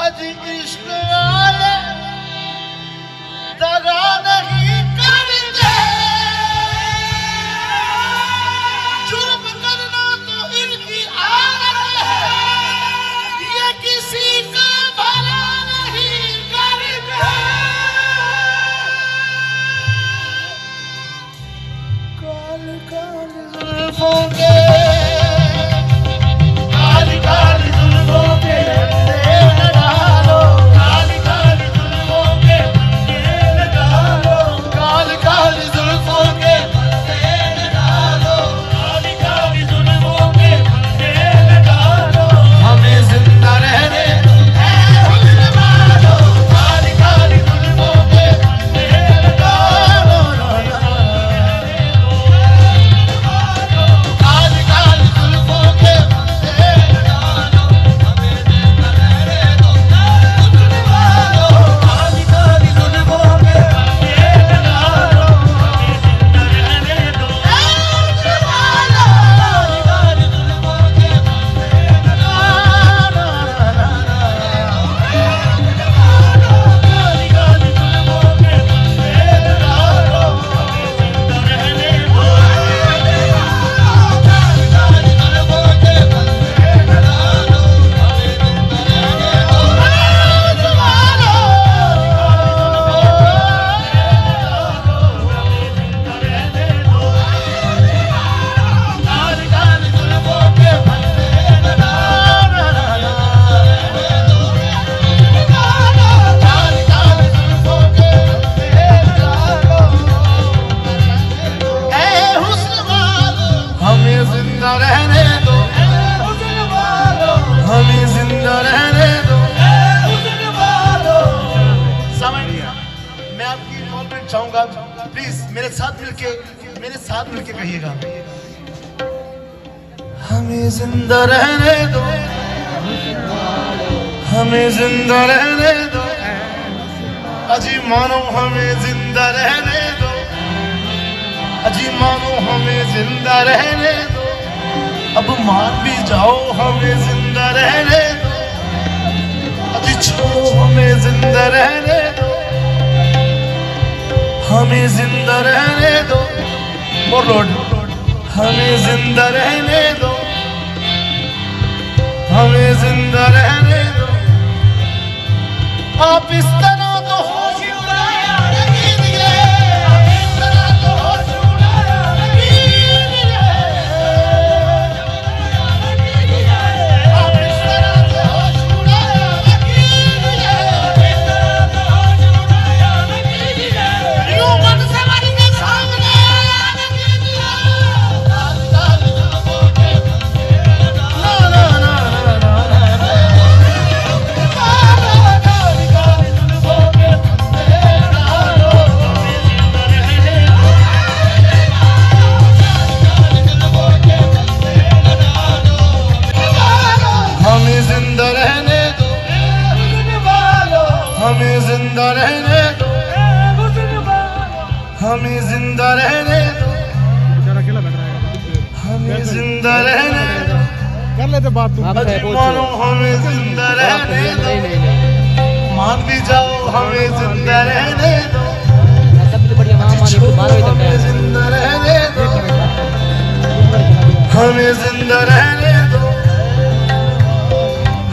आज इश्क वाले दगा नहीं करते, जुर्म करना तो इनकी आदत है, ये किसी का भला नहीं करते। काल काल जुल्फों के, काल काल जुल्फों के चाहूंगा, प्लीज मेरे साथ मिलके कहिएगा, हमें जिंदा रहने दो, हमें जिंदा रहने दो, अजी मानो हमें जिंदा रहने दो, अजी मानो हमें जिंदा रहने दो, अब मान भी जाओ हमें जिंदा रहने दो, अजी छोड़ो हमें जिंदा रहने दो, हमें जिंदा रहने दो, हमें जिंदा रहने दो, हमें जिंदा रहने दो, आप इस तरह तो होश उड़ाया नहीं दिए, इस तरह तो होश उड़ाया नहीं दिए, आप इस तरह तो होश उड़ाया नहीं दिए, इस तरह तो होश उड़ाया नहीं दिए, यूं मन से मर के सामने नहीं दिया, काल काल जुल्फों के ना ना ना ना हमें जिंदा रहने दो, हमें जिंदा रहने दो, हमें जिंदा रहने दो, हमें जिंदा रहने दो, कर लेते बात तुम, मानो हमें जिंदा रहने दो, मान भी जाओ हमें जिंदा रहने दो, हमें जिंदा रहने दो, हमें जिंदा रहने दो,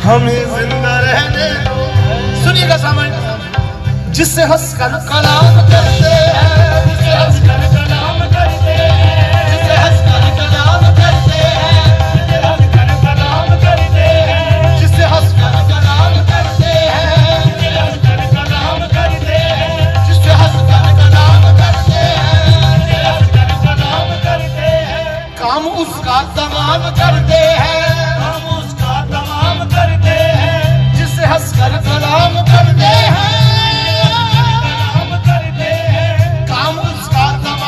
हमें जिंदा रहने दो। सुनिएगा सामने, जिससे हंसकर कलाम करते हैं, जिससे हंसकर कलाम करते हैं, जिससे हंसकर कलाम करते हैं, जिससे हंसकर कलाम करते हैं, जिससे हंसकर कलाम करते हैं, जिससे हंसकर कलाम करते हैं, जिससे हंसकर कलाम करते हैं, जिससे हंसकर कलाम करते हैं, काम उसका तमाम करते हैं, काम उसका तमाम करते हैं, जिससे हंसकर कलाम करते हैं, काम उसका तमाम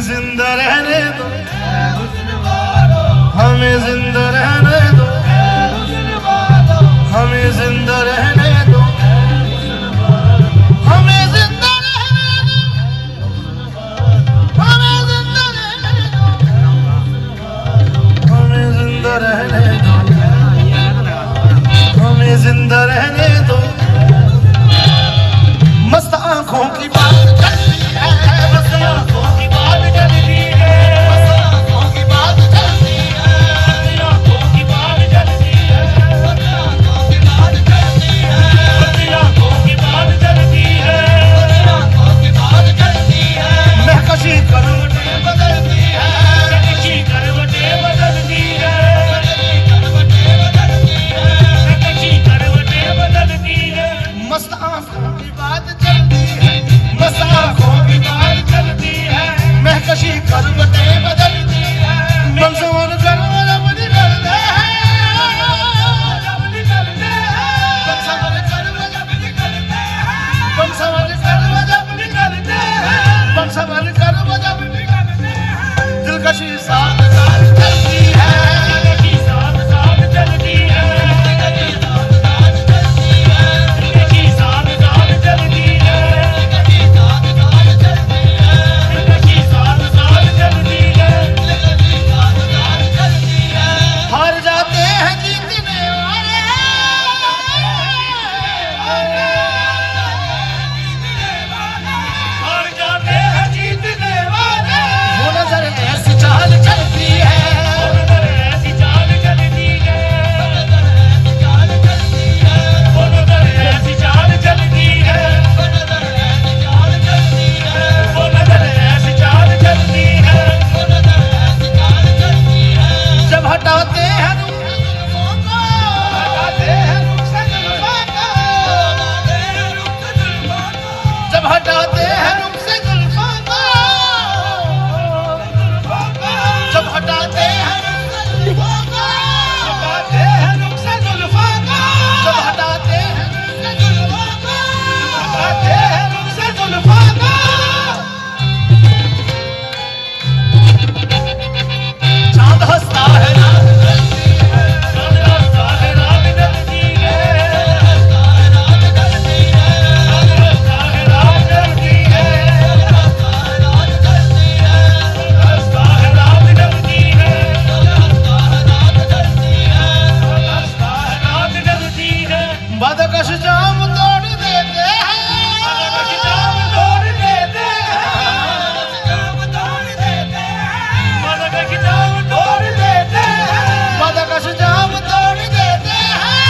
जिंदा रहने दो, हमें जिंदा रहने दो, हमें जिंदा रहने दो, हमें जिंदा रहने दो, हमें जिंदा रहने दो, हमें जिंदा रहने दो, हमें जिंदा रहने दो। मस्त आंखों की बात चलती है, मस्त आंखों की बात चलती है, मस्त आंखों की बात चलती है, मस्त आंखों की बात चलती है, मस्त आंखों की बात चलती है, मस्त आंखों की बात चलती है, मस्त आंखों की बात चलती है। महकशी करवटें बदलती है, महकशी करवटें बदलती है, महकशी करवटें बदलती है, महकशी करवटें बदलती है। मस्त आंखों की बात चलती है, मस्त आंखों की बात चलती है, महकशी करवटें बदलती है, बंसवार करवट जब निकलते हैं, जब निकलते हैं, बंसवार करवट जब निकलते हैं, बंसवार करवट जब निकलते हैं, बंसवार करवट जब निकलते हैं। दिलकशी साथ साथ चलती है, दिलकशी साथ साथ चलती है, दिलकशी साथ साथ चलती है, दिलकशी साथ साथ चलती है, दिलकशी साथ साथ चलती है, दिलकशी साथ साथ चलती है, दिलकशी साथ साथ चलती है। हार जाते हैं जीतने वाले, हार जाते हैं जीतने वाले। वो नजर ऐसी चाल चलती है, वो नजर ऐसी चाल चलती है, वो नजर ऐसी चाल चलती है, वो नजर ऐसी चाल चलती है, वो नजर ऐसी चाल चलती है, वो नजर ऐसी चाल चलती है, वो नजर ऐसी चाल चलती है। जब हटाते हैं रुख से जुल्फों को, हटाते हैं रुख से जुल्फों को, जब हटाते हैं रुख से जुल्फों को, जब हटाते हैं रुख से जुल्फों को, हटाते हैं रुख से जुल्फों को, जब हटाते हैं रुख से जुल्फों को, हटाते हैं रुख से जुल्फों को। चांद हंसता है रात ढलती है, चांद हंसता है रात ढलती है, चांद हंसता है रात ढलती है, चांद हंसता है रात ढलती है, चांद हंसता है रात ढलती है, चांद हंसता है रात ढलती है, चांद हंसता है रात ढलती है। बदकश जाम तोड़ देते हैं, बदकश जाम तोड़ देते हैं, जाम तोड़ देते हैं, बदकश जाम तोड़ देते हैं, बदकश जाम तोड़ देते हैं,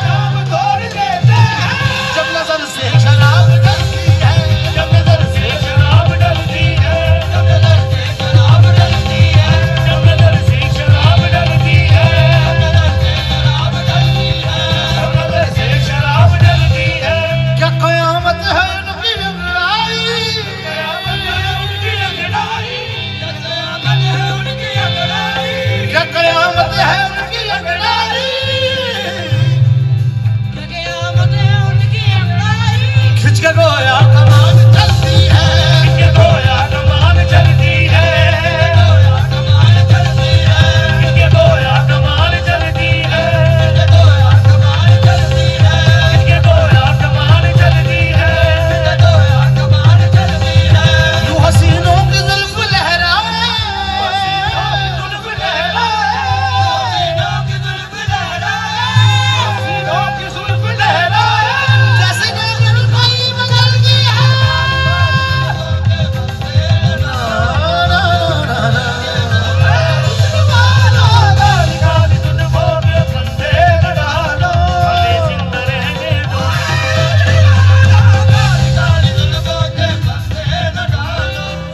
जाम तोड़ देते हैं। जब नजर से शराब डलती है, जब नजर से शराब डलती है, जब नजर से शराब डलती है, जब नजर से शराब डलती है, जब नजर से शराब डलती है, जब नजर से शराब डलती है। क्या कयामत है उनकी अंगड़ाई, कयामत है उनकी अंगड़ाई, क्या कयामत है उनकी अंगड़ाई, क्या कयामत है उनकी अंगड़ाई, क्या कयामत है उनकी अंगड़ाई। खिंच के गोया कमान चलती है, खिंच के गोया कमान चलती है, गोया कमान चलती है, खिंच के गोया कमान चलती है, गोया कमान चलती है, खिंच के गोया कमान चलती है, गोया कमान चलती है। यूं हसीनों की जुल्फ लहराए, जुल्फ लहराए, हसीनों की जुल्फ लहराए, हसीनों की जुल्फ लहराए। जैसे गगन कोई बदलती है,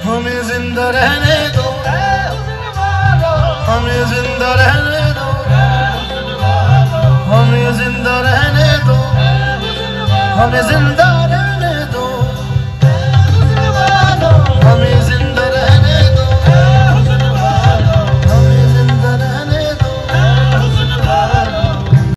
हमें जिंदा रहने दो, हमें जिंदा रहने दो, हमें जिंदा रहने दो, हमें जिंदा